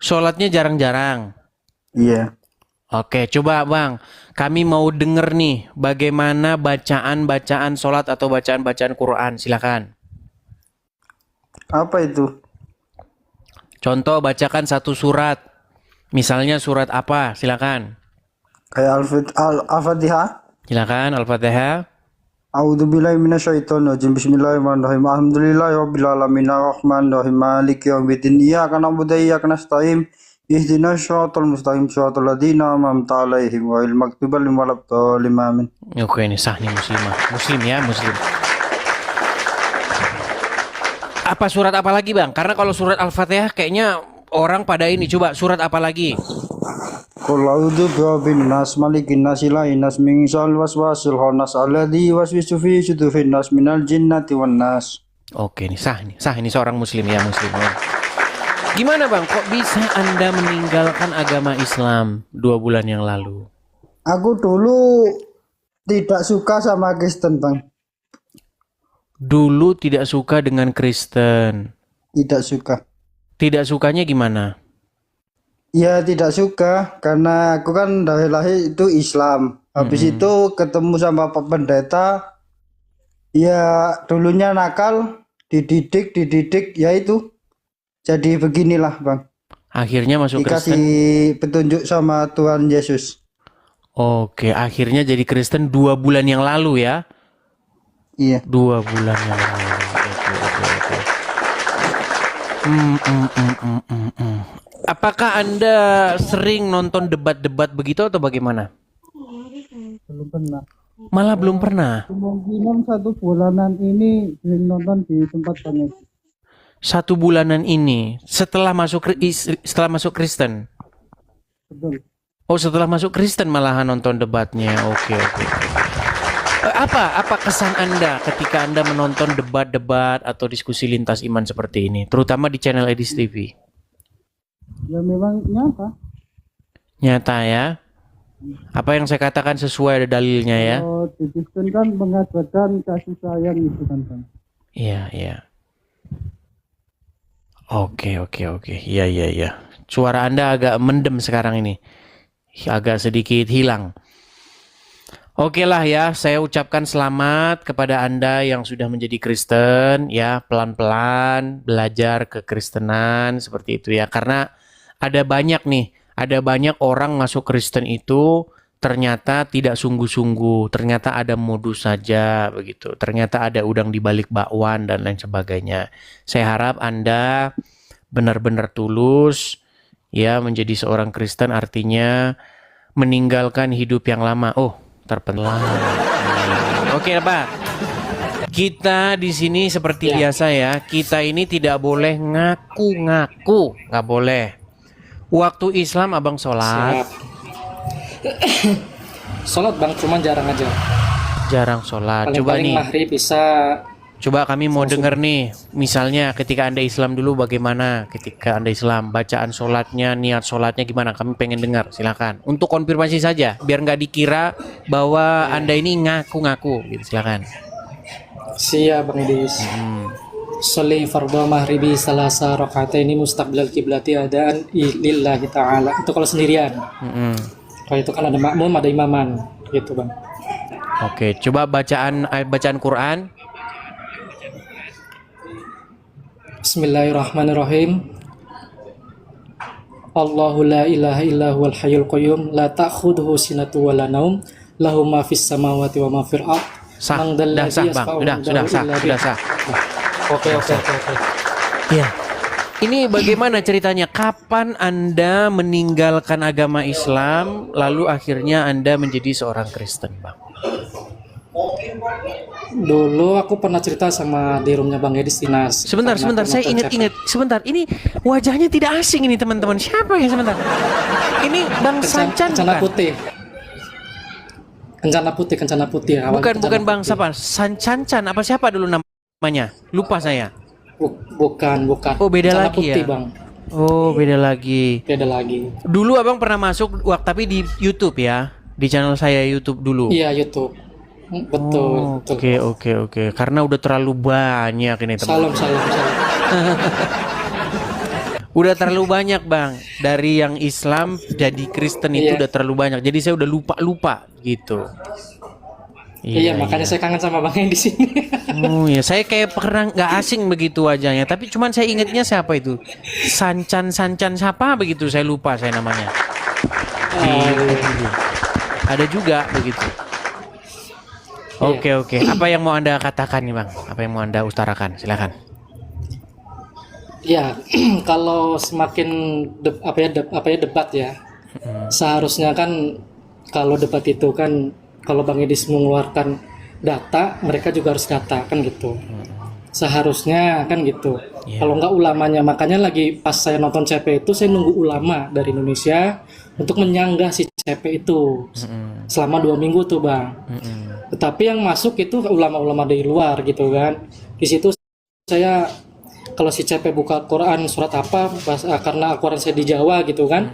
Sholatnya jarang-jarang. Iya. Oke, coba Bang. Kami mau denger nih bagaimana bacaan-bacaan sholat atau bacaan-bacaan Quran. Silakan. Apa itu? Contoh bacakan satu surat. Misalnya surat apa? Silakan. Kayak Al-Fatihah. Silakan Al-Fatihah. A'udzubillahi minasyaitonirrajim. Bismillahirrahmanirrahim. Alhamdulillahirabbil alamin arrahmanirrahim maliki yaumiddin. Iyyaka na'budu wa iyyaka nasta'in. Ihdinas siratal mustaqim siratal ladzina an'amta 'alaihim ghairil maghdubi 'alaihim waladdallin. Amin. Oke, ini sah nih muslimah. Muslim ya, muslim. Apa surat apa lagi Bang? Karena kalau surat Al-Fatihah kayaknya orang pada ini. Coba surat apa lagi? Qul a'udzu birabbin nas malikin nas ilahin nas min syarril waswasil khannas alladzi yuwaswisu fi sudurin nas minal jinnati wan nas. Oke, ini sah nih. Sah ini seorang muslim ya, muslim ya. Gimana Bang? Kok bisa Anda meninggalkan agama Islam 2 bulan yang lalu? Aku dulu tidak suka sama Kristen, Bang. Dulu tidak suka dengan Kristen. Tidak suka. Tidak sukanya gimana? Ya tidak suka karena aku kan dari lahir itu Islam. Habis itu ketemu sama Pak Pendeta. Ya dulunya nakal, dididik, ya itu. Jadi beginilah Bang. Akhirnya masuk Dikasih Kristen. petunjuk sama Tuhan Yesus. Oke, akhirnya jadi Kristen 2 bulan yang lalu ya? Iya. 2 bulan yang lalu. Oke. Apakah Anda sering nonton debat-debat begitu atau bagaimana? Belum pernah. Malah belum pernah. Kemungkinan 1 bulanan ini sering nonton di tempat banyak. 1 bulanan ini setelah masuk Kristen. Betul. Oh, setelah masuk Kristen malahan nonton debatnya. Oke. Apa kesan Anda ketika Anda menonton debat-debat atau diskusi lintas iman seperti ini, terutama di channel Edis TV? Ya memang nyata. Nyata ya. Apa yang saya katakan sesuai ada dalilnya ya. Oh, di Kristen kan mengajarkan kasih sayang itu kan, Bang. Iya. Oke. Iya. Suara Anda agak mendem sekarang ini. Agak sedikit hilang. Oke lah ya, saya ucapkan selamat kepada Anda yang sudah menjadi Kristen ya, pelan-pelan belajar kekristenan seperti itu ya. Karena ada banyak orang masuk Kristen itu ternyata tidak sungguh-sungguh, ternyata ada modus saja begitu. Ternyata ada udang di balik bakwan dan lain sebagainya. Saya harap Anda benar-benar tulus ya menjadi seorang Kristen, artinya meninggalkan hidup yang lama. Oh, terpenlang. Oke, Pak. Kita di sini seperti biasa ya. Kita ini tidak boleh ngaku-ngaku, nggak boleh. Waktu Islam Abang sholat. Siap. Sholat Bang, cuman jarang aja. Jarang sholat. Paling-paling maghrib bisa. Coba kami mau dengar nih, misalnya ketika Anda Islam dulu bagaimana ketika Anda Islam, bacaan sholatnya, niat sholatnya gimana, kami pengen dengar, silakan. Untuk konfirmasi saja, biar nggak dikira bahwa Anda ini ngaku-ngaku, gitu, silakan. Siap Bang Idis. Sholli fardhu maghribi salasa rakaataini mustaqbilal kiblati adaan lillahi ta'ala. Itu kalau sendirian. Kalau itu kan ada makmum, ada imaman, gitu Bang. Oke, coba bacaan Quran. Bismillahirrahmanirrahim. Allahu la ilaha illa huwal hayyul qayyum la ta'khudhuhu sinatun wa la naum lahu ma fis samawati wa ma fil ardh. Sah, sudah sah. Oke. Iya. Ini bagaimana ceritanya? Kapan Anda meninggalkan agama Islam lalu akhirnya Anda menjadi seorang Kristen, Bang? Dulu aku pernah cerita sama di roomnya Bang Edis Dinas. Sebentar, saya ingat. Sebentar, ini wajahnya tidak asing ini teman-teman. Siapa ya sebentar? Ini Bang Sancan Kencana bukan? Putih. Kencana Putih. Bukan Bang siapa? Sancan apa siapa dulu namanya? Lupa saya. Bukan. Oh, beda Kencana lagi Putih, ya. Bang. Oh, beda lagi. Dulu Abang pernah masuk tapi di YouTube ya. Di channel saya YouTube dulu. Iya, YouTube. Betul. Oke. Karena udah terlalu banyak ini teman. Salam. Udah terlalu banyak bang. Dari yang Islam jadi Kristen itu Iya. udah terlalu banyak. Jadi saya udah lupa gitu. Iya, makanya saya kangen sama Bang yang di sini. Oh ya, saya kayak pernah nggak asing begitu wajahnya. Tapi cuman saya ingetnya siapa itu? Sancan siapa begitu? Saya lupa saya namanya. Ada juga begitu. Oke. Apa yang mau Anda katakan nih bang? Apa yang mau Anda utarakan? Silakan. Ya, kalau semakin debat ya. Seharusnya kan kalau debat itu kan kalau Bang Edis mengeluarkan data, mereka juga harus data kan gitu. Seharusnya kan gitu. Kalau nggak ulamanya, makanya lagi pas saya nonton CP itu saya nunggu ulama dari Indonesia untuk menyanggah si CP itu selama 2 minggu tuh bang. Tetapi yang masuk itu ulama-ulama dari luar gitu kan. Di situ saya kalau si CP buka Quran surat apa karena Quran saya di Jawa gitu kan.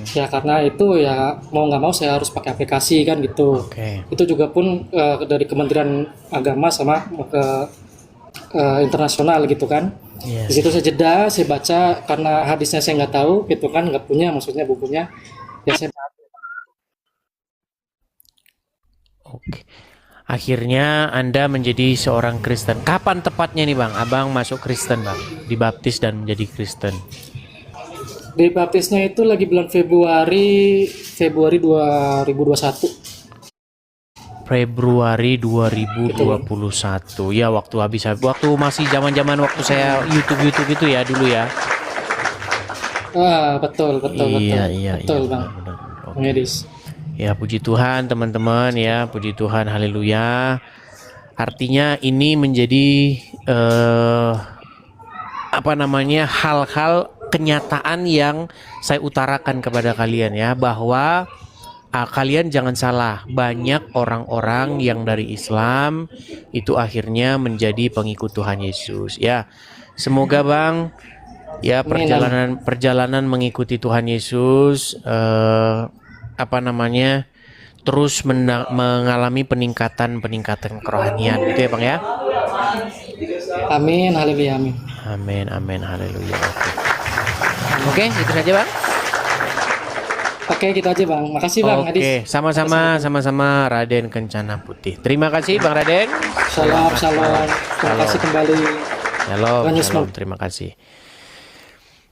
Ya karena itu ya mau nggak mau saya harus pakai aplikasi kan gitu. Itu juga pun dari Kementerian Agama sama ke internasional gitu kan. Di situ saya jeda, saya baca karena hadisnya saya nggak tahu gitu kan, nggak punya maksudnya bukunya. Ya saya Oke. Akhirnya Anda menjadi seorang Kristen. Kapan tepatnya nih Bang? Abang masuk Kristen Bang, dibaptis dan menjadi Kristen. dibaptisnya itu lagi bulan Februari 2021. Februari 2021. Ya waktu masih zaman-zaman waktu saya YouTube itu ya dulu ya. Betul Iya, Bang. benar. Bang Edis. Ya puji Tuhan teman-teman ya, puji Tuhan, haleluya. Artinya ini menjadi hal-hal kenyataan yang saya utarakan kepada kalian ya, bahwa kalian jangan salah, banyak orang-orang yang dari Islam itu akhirnya menjadi pengikut Tuhan Yesus ya. Semoga Bang ya perjalanan mengikuti Tuhan Yesus terus mengalami peningkatan kerohanian gitu ya Bang ya. Amin, haleluya, amin. Amin, haleluya. Oke, itu saja Bang. Oke, gitu aja Bang. Makasih Bang Edis. Oke, sama-sama Raden Kencana Putih. Terima kasih Bang Raden. Shalom. Terima kasih kembali. Shalom, terima kasih.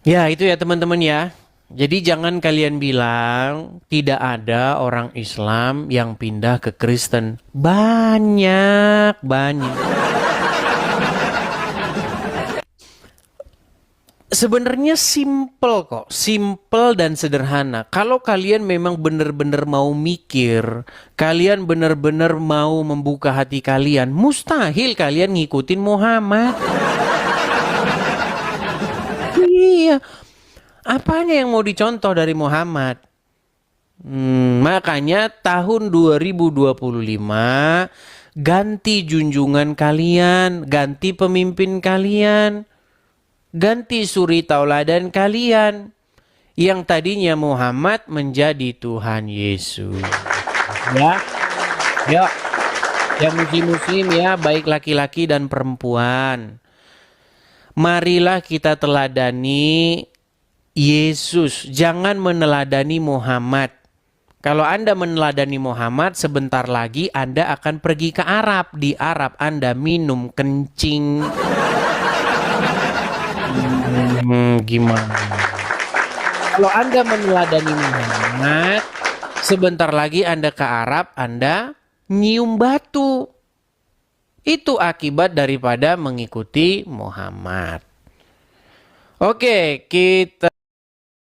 Ya, itu ya teman-teman ya. Jadi jangan kalian bilang tidak ada orang Islam yang pindah ke Kristen. Banyak. Sebenarnya simple dan sederhana. Kalau kalian memang benar-benar mau mikir, kalian benar-benar mau membuka hati kalian, mustahil kalian ngikutin Muhammad. Iya. Apanya yang mau dicontoh dari Muhammad? Makanya tahun 2025 ganti junjungan kalian, ganti pemimpin kalian, ganti suri tauladan kalian. Yang tadinya Muhammad menjadi Tuhan Yesus. Ya. Yang muslim ya, baik laki-laki dan perempuan. Marilah kita teladani Yesus, jangan meneladani Muhammad. Kalau Anda meneladani Muhammad, sebentar lagi Anda akan pergi ke Arab. Di Arab Anda minum kencing. Gimana? Kalau Anda meneladani Muhammad, sebentar lagi Anda ke Arab, Anda nyium batu. Itu akibat daripada mengikuti Muhammad. Oke, kita